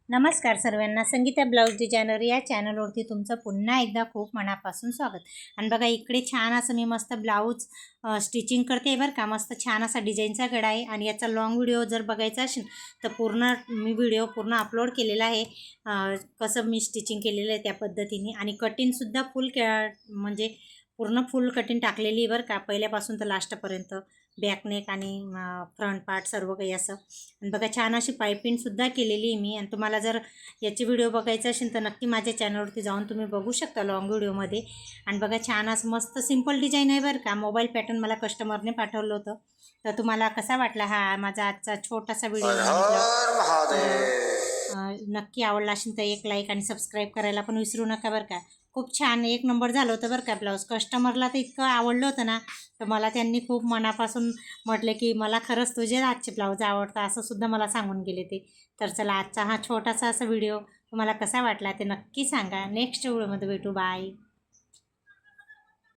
नमस्कार सर्वांना, Sangeeta blouse designer या चॅनलवरती तुमचं पुन्हा एकदा खूप मनापासून स्वागत. आणि बघा इकडे छान असं मी मस्त ब्लाऊज स्टिचिंग करते बरं का. मस्त छान असा डिझाईनचा गळा आहे आणि याचा लॉंग व्हिडिओ जर बघायचा असेल तर मी व्हिडिओ पूर्ण अपलोड केलेला आहे. कसं मी स्टिचिंग केलेलं आहे त्या पद्धतीने, आणि कटिंगसुद्धा म्हणजे पूर्ण फुल कटिंग टाकलेली बरं का, पहिल्यापासून तर लास्टपर्यंत. बॅक नेक आणि फ्रंट पार्ट सर्व काही असं. आणि बघा छान अशी पायपिंगसुद्धा केलेली आहे मी. आणि तुम्हाला जर याची व्हिडिओ बघायचा असेल तर नक्की माझ्या चॅनलवरती जाऊन तुम्ही बघू शकता लॉंग व्हिडिओमध्ये. आणि बघा छान असं मस्त सिंपल डिझाईन आहे बरं का. मोबाईल पॅटर्न मला कस्टमरने पाठवलं होतं. तर तुम्हाला कसा वाटला हा माझा आजचा छोटासा व्हिडिओ? नक्की आवडला असेल तर एक लाईक आणि सबस्क्राईब करायला पण विसरू नका बरं का. खूप छान एक नंबर झालं होतं बरं का ब्लाऊज. कस्टमरला तर इतकं आवडलं होतं ना, तर मला त्यांनी खूप मनापासून म्हटलं की मला खरंच तुझे आजचे ब्लाऊज आवडतं, असं सुद्धा मला सांगून गेले ते. तर चला, आजचा हा छोटासा असा व्हिडिओ तुम्हाला कसा वाटला ते नक्की सांगा. नेक्स्ट व्हिडिओमध्ये भेटू. बाय.